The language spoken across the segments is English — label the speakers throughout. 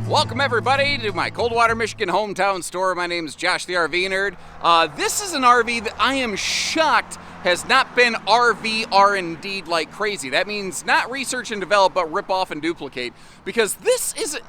Speaker 1: Welcome everybody to my Coldwater, Michigan hometown store. My name is Josh the RV Nerd. This is an RV that I am shocked has not been RV R&D'd like crazy. That means not research and develop, but rip off and duplicate. Because this is,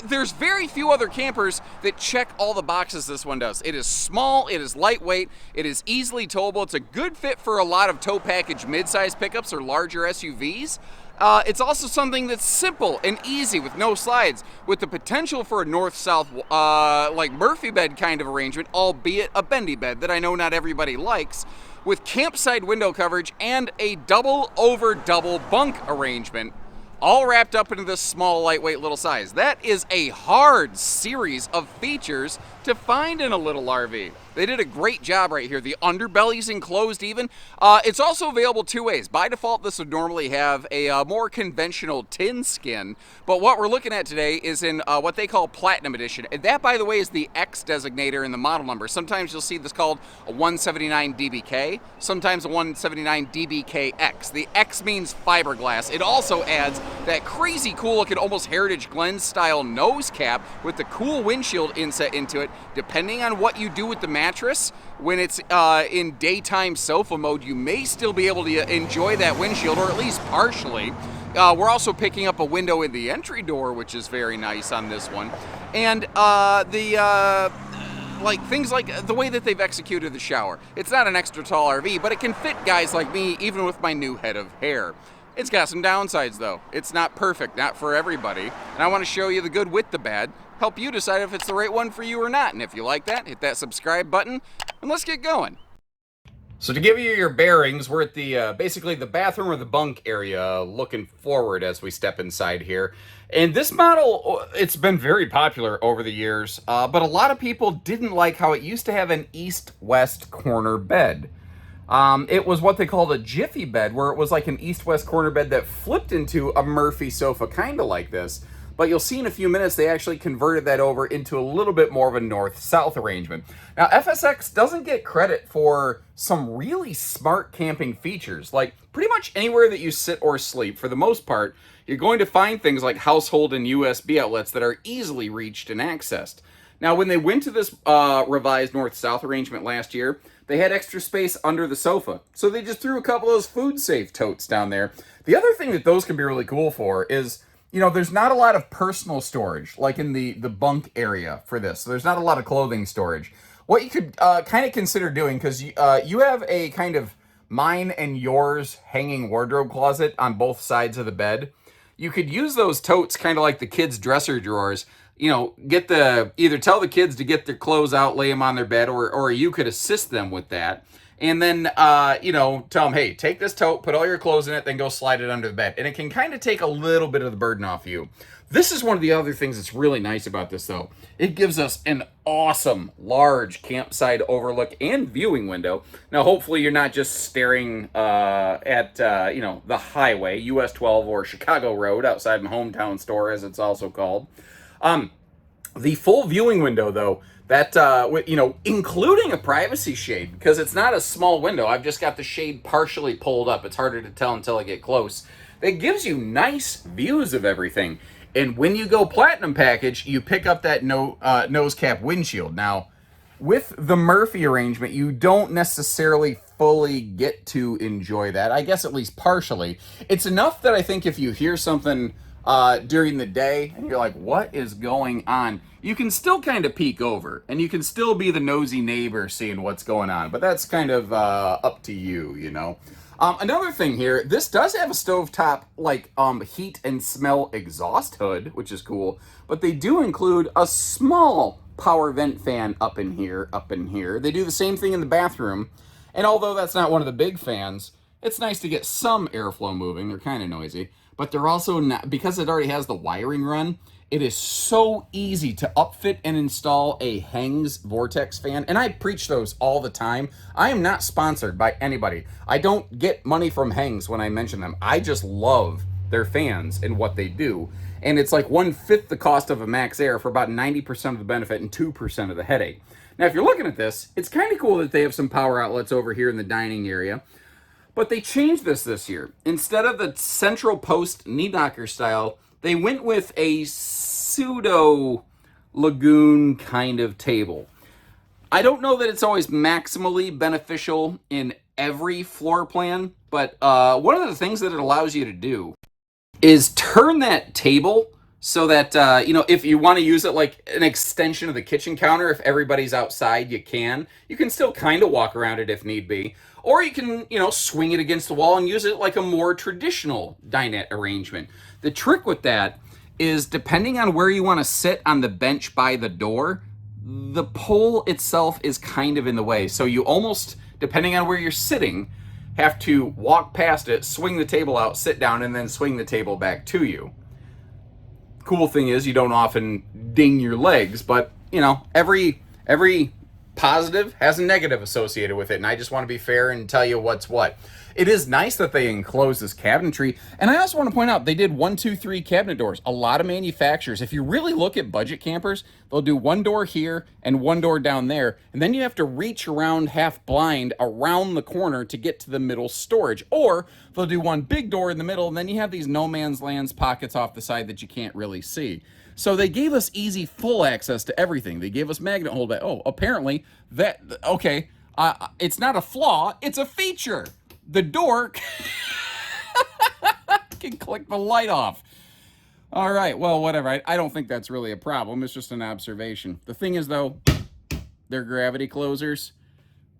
Speaker 1: there's very few other campers that check all the boxes this one does. It is small, it is lightweight, it is easily towable. It's a good fit for a lot of tow package mid-size pickups or larger SUVs. It's also something that's simple and easy with no slides, with the potential for a north-south, like Murphy bed kind of arrangement, albeit a bendy bed that I know not everybody likes, with campsite window coverage and a double-over-double bunk arrangement, all wrapped up into this small, lightweight little size. That is a hard series of features to find in a little RV. They did a great job right here. The underbelly's enclosed even. It's also available two ways. By default, this would normally have a more conventional tin skin, but what we're looking at today is in what they call Platinum Edition. And that, by the way, is the X designator in the model number. Sometimes you'll see this called a 179DBK, sometimes a 179DBKX. The X means fiberglass. It also adds that crazy cool looking, almost Heritage Glen style nose cap with the cool windshield inset into it. Depending on what you do with the mattress, when it's in daytime sofa mode, you may still be able to enjoy that windshield, or at least partially. We're also picking up a window in the entry door, which is very nice on this one. And like things like the way that they've executed the shower. It's not an extra tall RV, but it can fit guys like me, even with my new head of hair. It's got some downsides though. It's not perfect, not for everybody. And I want to show you the good with the bad, help you decide if it's the right one for you or not. And if you like that, hit that subscribe button and let's get going. So to give you your bearings, we're at the basically the bathroom or the bunk area, looking forward as we step inside here. And this model, it's been very popular over the years, but a lot of people didn't like how it used to have an east-west corner bed. It was what they called a jiffy bed, where it was like an east-west corner bed that flipped into a Murphy sofa, kind of like this. But you'll see in a few minutes they actually converted that over into a little bit more of a north-south arrangement. Now, FSX doesn't get credit for some really smart camping features. Like, pretty much anywhere that you sit or sleep, for the most part, you're going to find things like household and USB outlets that are easily reached and accessed. Now, when they went to this revised north-south arrangement last year, they had extra space under the sofa. So they just threw a couple of those food-safe totes down there. The other thing that those can be really cool for is, you know, there's not a lot of personal storage, like in the bunk area for this. So there's not a lot of clothing storage. What you could kind of consider doing, because you have a kind of mine and yours hanging wardrobe closet on both sides of the bed. You could use those totes kind of like the kids' dresser drawers. You know, either tell the kids to get their clothes out, lay them on their bed, or you could assist them with that. And then, you know, tell them, hey, take this tote, put all your clothes in it, then go slide it under the bed. And it can kind of take a little bit of the burden off you. This is one of the other things that's really nice about this, though. It gives us an awesome, large campsite overlook and viewing window. Now, hopefully you're not just staring at, you know, the highway, US 12 or Chicago Road outside my hometown store, as it's also called. The full viewing window, though, that, you know, including a privacy shade, because it's not a small window. I've just got the shade partially pulled up. It's harder to tell until I get close. It gives you nice views of everything. And when you go Platinum package, you pick up that nose cap windshield. Now, with the Murphy arrangement, you don't necessarily fully get to enjoy that. I guess at least partially. It's enough that I think if you hear something during the day and you're like, what is going on? You can still kind of peek over and you can still be the nosy neighbor seeing what's going on, but that's kind of up to you, you know. Another thing here, this does have a stovetop like heat and smell exhaust hood, which is cool, but they do include a small power vent fan up in here. They do the same thing in the bathroom, and although that's not one of the big fans, it's nice to get some airflow moving. They're kind of noisy. But they're also not, because it already has the wiring run, it is so easy to upfit and install a Hengs Vortex fan. And I preach those all the time. I am not sponsored by anybody. I don't get money from Hengs when I mention them. I just love their fans and what they do. And it's like 1/5 the cost of a Max Air for about 90% of the benefit and 2% of the headache. Now, if you're looking at this, it's kind of cool that they have some power outlets over here in the dining area. But they changed this year. Instead of the central post knee knocker style, they went with a pseudo lagoon kind of table. I don't know that it's always maximally beneficial in every floor plan, but one of the things that it allows you to do is turn that table so that, if you want to use it like an extension of the kitchen counter, if everybody's outside, you can. You can still kind of walk around it if need be. Or you can, swing it against the wall and use it like a more traditional dinette arrangement. The trick with that is, depending on where you want to sit on the bench by the door, the pole itself is kind of in the way. So you almost, depending on where you're sitting, have to walk past it, swing the table out, sit down, and then swing the table back to you. Cool thing is, you don't often ding your legs, but every positive has a negative associated with it, and I just want to be fair and tell you what's what. It is nice that they enclose this cabinetry, and I also want to point out they did 1, 2, 3 cabinet doors. A lot of manufacturers, if you really look at budget campers, they'll do one door here and one door down there, and then you have to reach around half blind around the corner to get to the middle storage. Or they'll do one big door in the middle, and then you have these no man's lands pockets off the side that you can't really see. So they gave us easy full access to everything. They gave us magnet hold back. Oh, apparently it's not a flaw, it's a feature. The door can click the light off. All right, well, whatever. I don't think that's really a problem. It's just an observation. The thing is, though, they're gravity closers.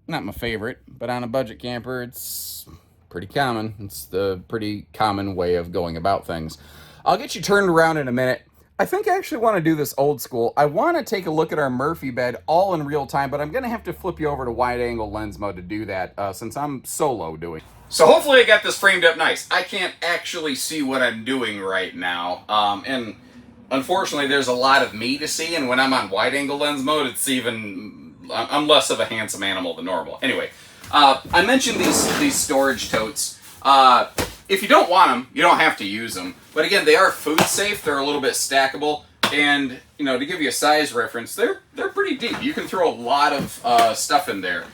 Speaker 1: Not my favorite, but on a budget camper, it's pretty common. It's the pretty common way of going about things. I'll get you turned around in a minute. I think I actually want to do this old school. I want to take a look at our Murphy bed all in real time, but I'm going to have to flip you over to wide angle lens mode to do that since I'm solo doing. So hopefully I got this framed up nice. I can't actually see what I'm doing right now. And unfortunately there's a lot of me to see, and when I'm on wide angle lens mode, I'm less of a handsome animal than normal. Anyway, I mentioned these storage totes. If you don't want them, you don't have to use them. But again, they are food safe. They're a little bit stackable. And, to give you a size reference, they're pretty deep. You can throw a lot of stuff in there.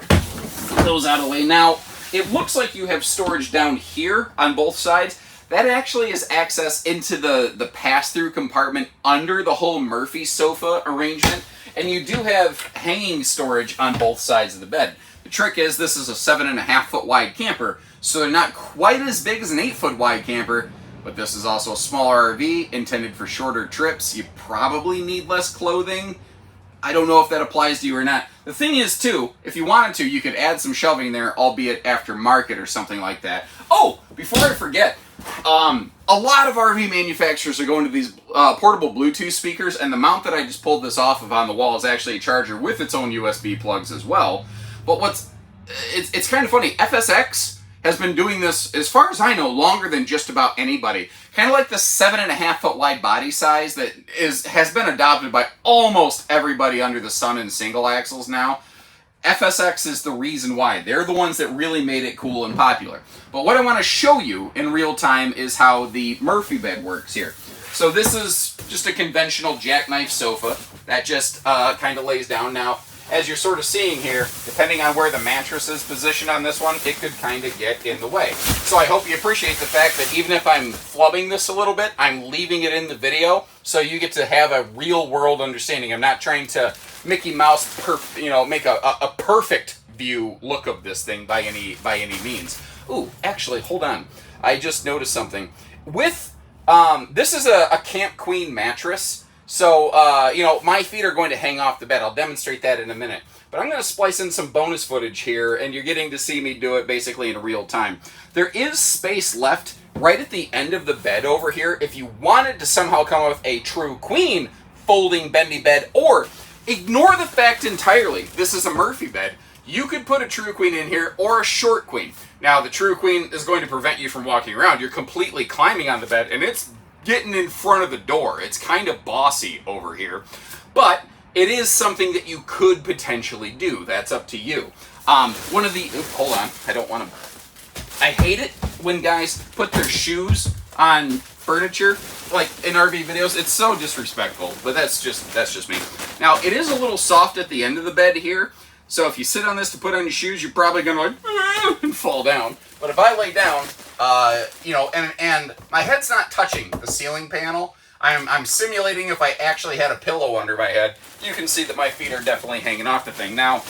Speaker 1: Put those out of the way. Now, it looks like you have storage down here on both sides. That actually is access into the pass-through compartment under the whole Murphy sofa arrangement. And you do have hanging storage on both sides of the bed. The trick is, this is a 7.5 foot wide camper, so they're not quite as big as an 8 foot wide camper, but this is also a smaller RV intended for shorter trips. You probably need less clothing. I don't know if that applies to you or not. The thing is, too, if you wanted to, you could add some shelving there, albeit aftermarket or something like that. Oh, before I forget, a lot of RV manufacturers are going to these portable Bluetooth speakers, and the mount that I just pulled this off of on the wall is actually a charger with its own USB plugs as well. But it's kind of funny. FSX has been doing this, as far as I know, longer than just about anybody. Kind of like the 7.5 foot wide body size that has been adopted by almost everybody under the sun in single axles now. FSX is the reason why. They're the ones that really made it cool and popular. But what I want to show you in real time is how the Murphy bed works here. So this is just a conventional jackknife sofa that just kind of lays down. Now, as you're sort of seeing here, depending on where the mattress is positioned on this one, it could kind of get in the way. So I hope you appreciate the fact that even if I'm flubbing this a little bit, I'm leaving it in the video so you get to have a real world understanding. I'm not trying to Mickey Mouse, make a perfect view look of this thing by any means. Ooh, actually, hold on. I just noticed something. With this is a Camp Queen mattress. So, my feet are going to hang off the bed. I'll demonstrate that in a minute. But I'm going to splice in some bonus footage here, and you're getting to see me do it basically in real time. There is space left right at the end of the bed over here if you wanted to somehow come up with a true queen folding bendy bed, or ignore the fact entirely. This is a Murphy bed. You could put a true queen in here or a short queen. Now, the true queen is going to prevent you from walking around. You're completely climbing on the bed, and it's getting in front of the door. It's kind of bossy over here, but it is something that you could potentially do. That's up to you. Hold on, I hate it when guys put their shoes on furniture, like in RV videos. It's so disrespectful, but that's just me. Now, it is a little soft at the end of the bed here, so if you sit on this to put on your shoes, you're probably gonna and fall down. But if I lay down, You know, and my head's not touching the ceiling panel. I'm simulating if I actually had a pillow under my head. You can see that my feet are definitely hanging off the thing. Now,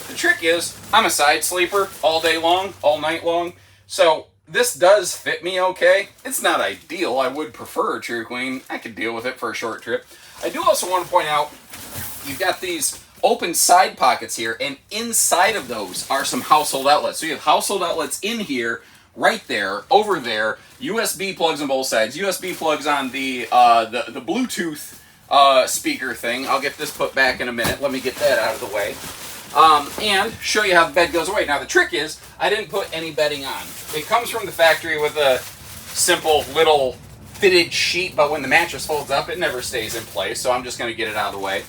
Speaker 1: the trick is, I'm a side sleeper all day long, all night long, so this does fit me okay. It's not ideal. I would prefer a True Queen. I could deal with it for a short trip. I do also want to point out, you've got these open side pockets here, and inside of those are some household outlets. So you have household outlets in here, right there, over there, USB plugs on both sides, USB plugs on the Bluetooth speaker thing. I'll get this put back in a minute. Let me get that out of the way. And show you how the bed goes away. Now the trick is, I didn't put any bedding on. It comes from the factory with a simple little fitted sheet, but when the mattress folds up, it never stays in place, so I'm just going to get it out of the way.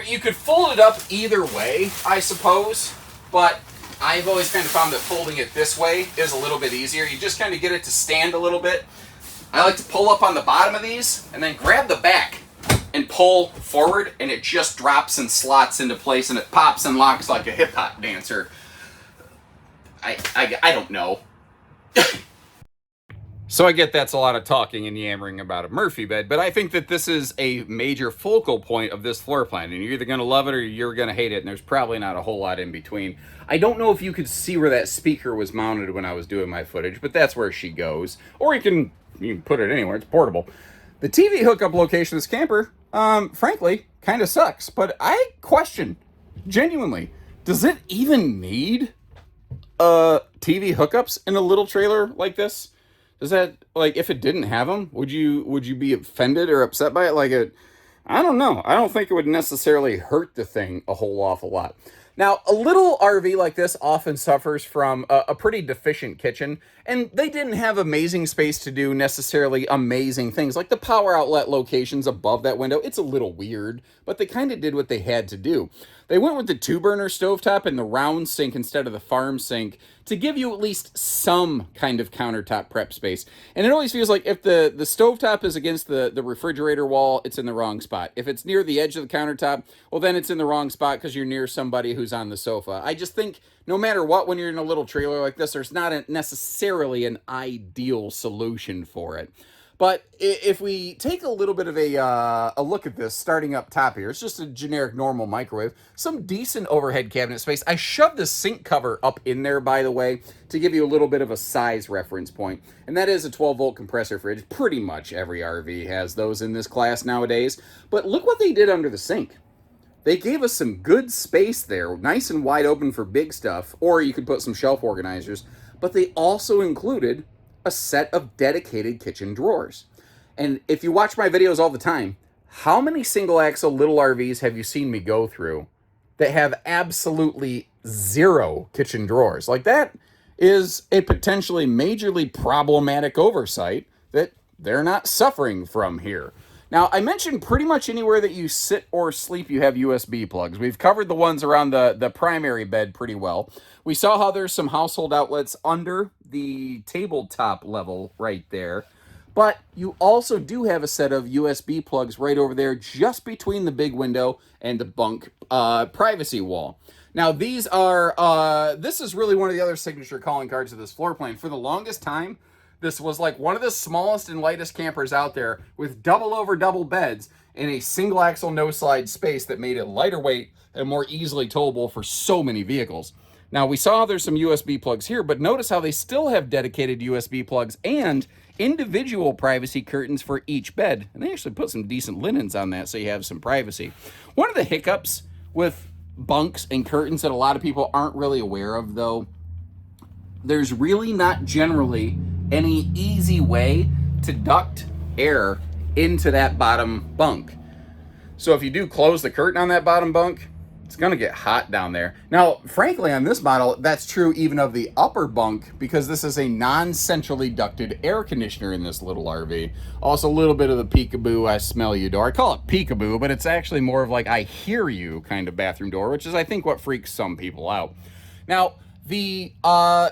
Speaker 1: You could fold it up either way, I suppose, but I've always kind of found that folding it this way is a little bit easier. You just kind of get it to stand a little bit. I like to pull up on the bottom of these and then grab the back and pull forward, and it just drops and slots into place, and it pops and locks like a hip-hop dancer. I don't know. So I get that's a lot of talking and yammering about a Murphy bed, but I think that this is a major focal point of this floor plan, and you're either going to love it or you're going to hate it, and there's probably not a whole lot in between. I don't know if you could see where that speaker was mounted when I was doing my footage, but that's where she goes. Or you can put it anywhere. It's portable. The TV hookup location of this camper, frankly, kind of sucks, but I question, genuinely, does it even need TV hookups in a little trailer like this? Does that, like, if it didn't have them, would you be offended or upset by it? I don't know. I don't think it would necessarily hurt the thing a whole awful lot. Now, a little RV like this often suffers from a pretty deficient kitchen, and they didn't have amazing space to do necessarily amazing things. Like the power outlet locations above that window, it's a little weird, but they kind of did what they had to do. They went with the 2-burner stovetop and the round sink instead of the farm sink to give you at least some kind of countertop prep space. And it always feels like if the stovetop is against the refrigerator wall, it's in the wrong spot. If it's near the edge of the countertop, well, then it's in the wrong spot because you're near somebody who's on the sofa. I just think no matter what, when you're in a little trailer like this, there's not necessarily an ideal solution for it. But if we take a little bit of a look at this, starting up top here, it's just a generic normal microwave, some decent overhead cabinet space. I shoved the sink cover up in there, by the way, to give you a little bit of a size reference point. And that is a 12-volt compressor fridge. Pretty much every RV has those in this class nowadays. But look what they did under the sink. They gave us some good space there, nice and wide open for big stuff, or you could put some shelf organizers. But they also included a set of dedicated kitchen drawers. And if you watch my videos all the time, how many single axle little RVs have you seen me go through that have absolutely zero kitchen drawers? Like, that is a potentially majorly problematic oversight that they're not suffering from here. Now, I mentioned pretty much anywhere that you sit or sleep, you have USB plugs. We've covered the ones around the primary bed pretty well. We saw how there's some household outlets under the tabletop level right there. But you also do have a set of USB plugs right over there just between the big window and the bunk privacy wall. Now, these are, this is really one of the other signature calling cards of this floor plan. For the longest time, this was like one of the smallest and lightest campers out there with double over double beds in a single axle no slide space that made it lighter weight and more easily towable for so many vehicles. Now, we saw there's some USB plugs here, but notice how they still have dedicated USB plugs and individual privacy curtains for each bed. And they actually put some decent linens on that so you have some privacy. One of the hiccups with bunks and curtains that a lot of people aren't really aware of, though, there's really not generally any easy way to duct air into that bottom bunk. So if you do close the curtain on that bottom bunk, it's going to get hot down there. Now, frankly, on this model, that's true even of the upper bunk because this is a non-centrally ducted air conditioner in this little RV. Also, a little bit of the peekaboo, I smell you door. I call it peekaboo, but it's actually more of like I hear you kind of bathroom door, which is, I think, what freaks some people out. Now, the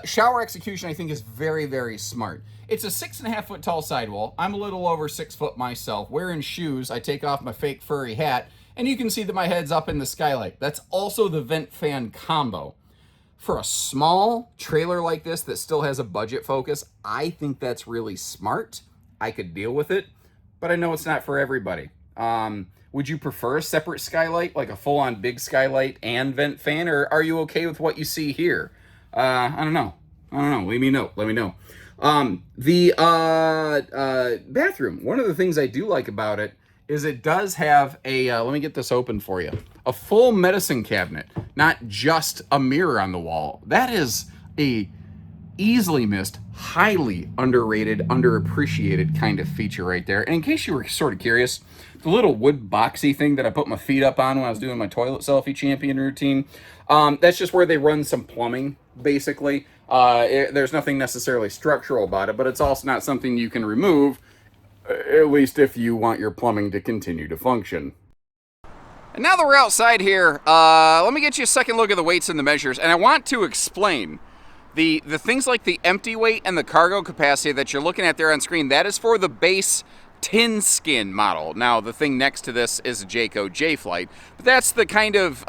Speaker 1: shower execution, I think, is very, very smart. It's a 6.5 foot tall sidewall. I'm a little over 6 foot myself. Wearing shoes, I take off my fake furry hat, and you can see that my head's up in the skylight. That's also the vent fan combo. For a small trailer like this that still has a budget focus, I think that's really smart. I could deal with it, but I know it's not for everybody. Would you prefer a separate skylight, like a full-on big skylight and vent fan, or are you okay with what you see here? I don't know. Let me know. The bathroom, one of the things I do like about it is it does have a, let me get this open for you, a full medicine cabinet, not just a mirror on the wall. That is a easily missed, highly underrated, underappreciated kind of feature right there. And in case you were sort of curious, the little wood boxy thing that I put my feet up on when I was doing my toilet selfie champion routine, that's just where they run some plumbing, basically. There's nothing necessarily structural about it, but it's also not something you can remove, at least if you want your plumbing to continue to function. And now that we're outside here, let me get you a second look at the weights and the measures, and I want to explain the things like the empty weight and the cargo capacity that you're looking at there on screen. That is for the base tin skin model. Now, the thing next to this is a Jayco J-Flight, but that's the kind of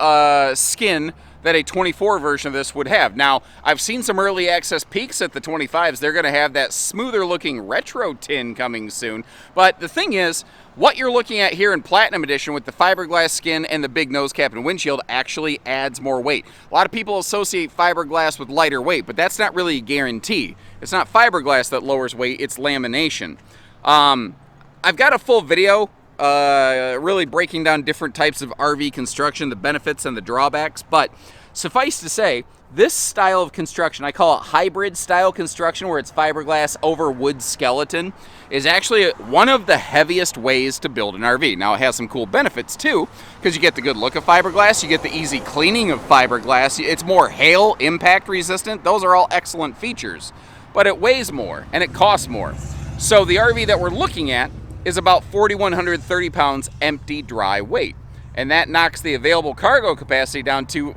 Speaker 1: skin that a 24 version of this would have. Now, I've seen some early access peaks at the 25s. They're going to have that smoother looking retro tin coming soon. But the thing is, what you're looking at here in Platinum Edition with the fiberglass skin and the big nose cap and windshield actually adds more weight. A lot of people associate fiberglass with lighter weight, but that's not really a guarantee. It's not fiberglass that lowers weight, it's lamination. I've got a full video really breaking down different types of RV construction, the benefits and the drawbacks, but suffice to say, this style of construction, I call it hybrid style construction, where it's fiberglass over wood skeleton, is actually one of the heaviest ways to build an RV. Now, it has some cool benefits too, because you get the good look of fiberglass, you get the easy cleaning of fiberglass, it's more hail impact resistant. Those are all excellent features, but it weighs more and it costs more. So the RV that we're looking at is about 4,130 pounds empty dry weight. And that knocks the available cargo capacity down to,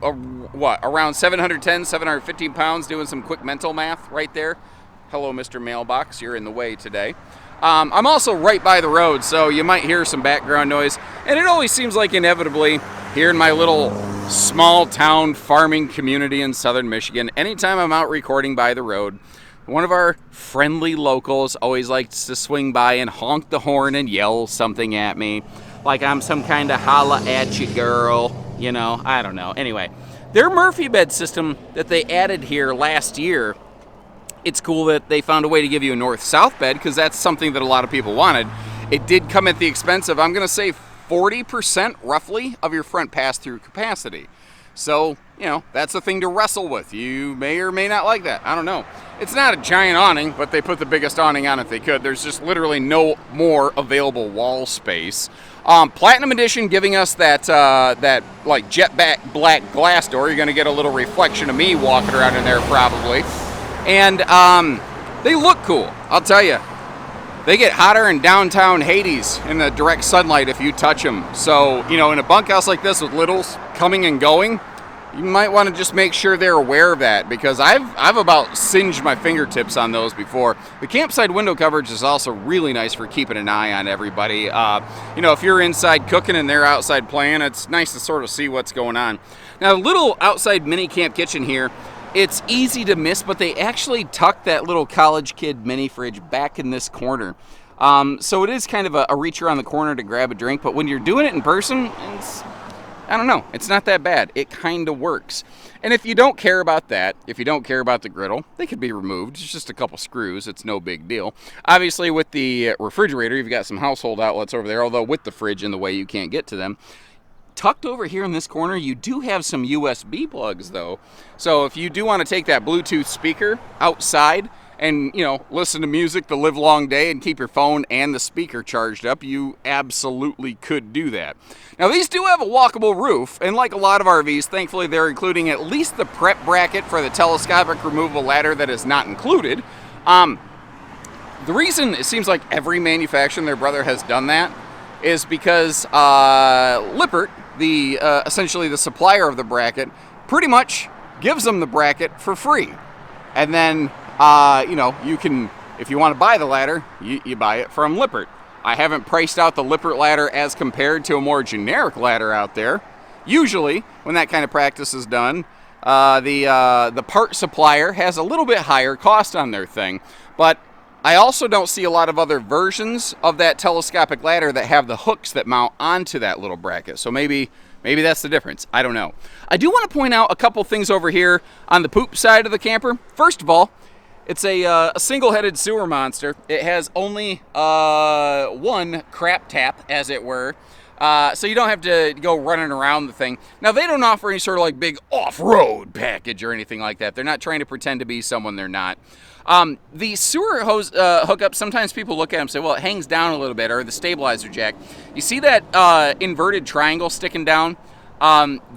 Speaker 1: around 710, 715 pounds, doing some quick mental math right there. Hello, Mr. Mailbox, you're in the way today. I'm also right by the road, so you might hear some background noise. And it always seems like inevitably, here in my little small town farming community in southern Michigan, anytime I'm out recording by the road, one of our friendly locals always likes to swing by and honk the horn and yell something at me. Like I'm some kind of holla at you girl, you know, I don't know. Anyway, their Murphy bed system that they added here last year, it's cool that they found a way to give you a north-south bed, because that's something that a lot of people wanted. It did come at the expense of, I'm going to say, 40% roughly of your front pass-through capacity. So, you know, that's a thing to wrestle with. You may or may not like that. I don't know. It's not a giant awning, but they put the biggest awning on it they could. There's just literally no more available wall space. Platinum Edition giving us that like jet black glass door. You're going to get a little reflection of me walking around in there probably. And they look cool, I'll tell you. They get hotter in downtown Hades in the direct sunlight if you touch them. So, you know, in a bunkhouse like this with littles coming and going, you might want to just make sure they're aware of that, because I've about singed my fingertips on those before. The campsite window coverage is also really nice for keeping an eye on everybody. You know, if you're inside cooking and they're outside playing, it's nice to sort of see what's going on. Now, the little outside mini camp kitchen here, it's easy to miss, but they actually tucked that little college kid mini fridge back in this corner. So it is kind of a reach around the corner to grab a drink, but when you're doing it in person, I don't know, it's not that bad. It kind of works. And if you don't care about that, if you don't care about the griddle, they could be removed. It's just a couple screws. It's no big deal. Obviously, with the refrigerator, you've got some household outlets over there, although with the fridge in the way, you can't get to them. Tucked over here in this corner, you do have some USB plugs, though. So if you do want to take that Bluetooth speaker outside and, you know, listen to music the live long day and keep your phone and the speaker charged up, you absolutely could do that. Now, these do have a walkable roof, and like a lot of RVs, thankfully they're including at least the prep bracket for the telescopic removable ladder that is not included. The reason it seems like every manufacturer and their brother has done that is because Lippert, essentially the supplier of the bracket, pretty much gives them the bracket for free. And then, you know, you can, if you want to buy the ladder, you buy it from Lippert. I haven't priced out the Lippert ladder as compared to a more generic ladder out there. Usually, when that kind of practice is done, The part supplier has a little bit higher cost on their thing, but I also don't see a lot of other versions of that telescopic ladder that have the hooks that mount onto that little bracket. So maybe that's the difference. I don't know. I do want to point out a couple things over here on the poop side of the camper. First of all, it's a single-headed sewer monster. It has only one crap tap, as it were. So you don't have to go running around the thing. Now, they don't offer any sort of like big off-road package or anything like that. They're not trying to pretend to be someone they're not. The sewer hose hookup, sometimes people look at them and say, well, it hangs down a little bit, or the stabilizer jack. You see that inverted triangle sticking down?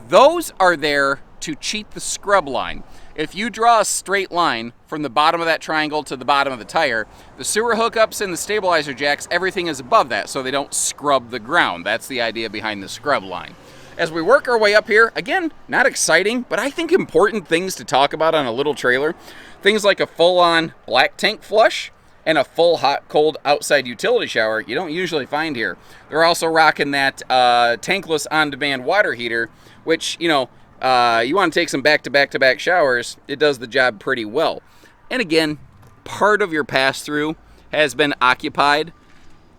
Speaker 1: Those are there to cheat the scrub line. If you draw a straight line from the bottom of that triangle to the bottom of the tire, the sewer hookups and the stabilizer jacks, everything is above that, so they don't scrub the ground. That's the idea behind the scrub line. As we work our way up here, again, not exciting, but I think important things to talk about on a little trailer. Things like a full-on black tank flush and a full hot-cold outside utility shower you don't usually find here. They're also rocking that tankless on-demand water heater, which, you know, you want to take some back-to-back-to-back showers, it does the job pretty well. And again, part of your pass-through has been occupied.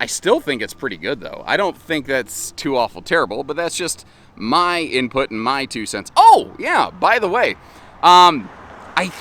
Speaker 1: I still think it's pretty good, though. I don't think that's too awful terrible, but that's just my input and my 2 cents. Oh, yeah, by the way, I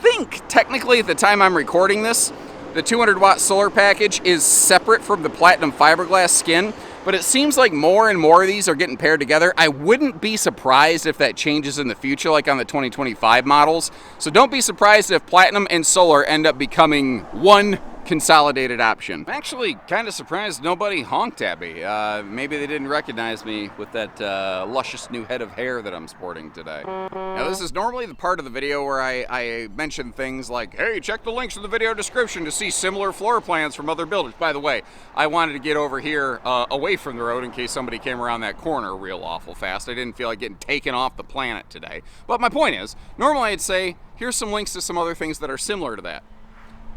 Speaker 1: think technically at the time I'm recording this, the 200-watt solar package is separate from the platinum fiberglass skin, but it seems like more and more of these are getting paired together. I wouldn't be surprised if that changes in the future, like on the 2025 models. So don't be surprised if platinum and solar end up becoming one consolidated option. I'm actually kind of surprised nobody honked at me. Maybe they didn't recognize me with that luscious new head of hair that I'm sporting today. Now, this is normally the part of the video where I mention things like, hey, check the links in the video description to see similar floor plans from other builders. By the way, I wanted to get over here away from the road in case somebody came around that corner real awful fast. I didn't feel like getting taken off the planet today. But my point is, normally I'd say, here's some links to some other things that are similar to that.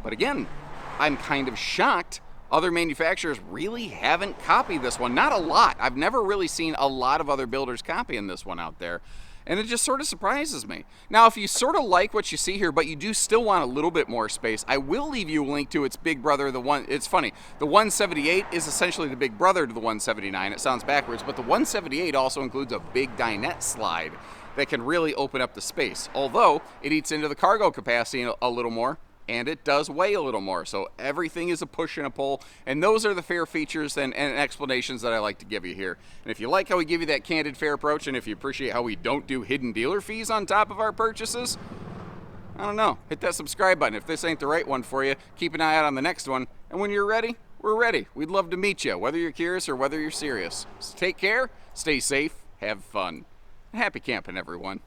Speaker 1: But again, I'm kind of shocked other manufacturers really haven't copied this one. Not a lot. I've never really seen a lot of other builders copying this one out there. And it just sort of surprises me. Now, if you sort of like what you see here, but you do still want a little bit more space, I will leave you a link to its big brother, it's funny, the 178 is essentially the big brother to the 179. It sounds backwards, but the 178 also includes a big dinette slide that can really open up the space. Although, it eats into the cargo capacity a little more, and it does weigh a little more. So everything is a push and a pull, and those are the fair features and explanations that I like to give you here. And if you like how we give you that candid, fair approach, and if you appreciate how we don't do hidden dealer fees on top of our purchases, I don't know, hit that subscribe button. If this ain't the right one for you, keep an eye out on the next one, and when you're ready, we're ready. We'd love to meet you, whether you're curious or whether you're serious. So take care, stay safe, have fun. Happy camping, everyone.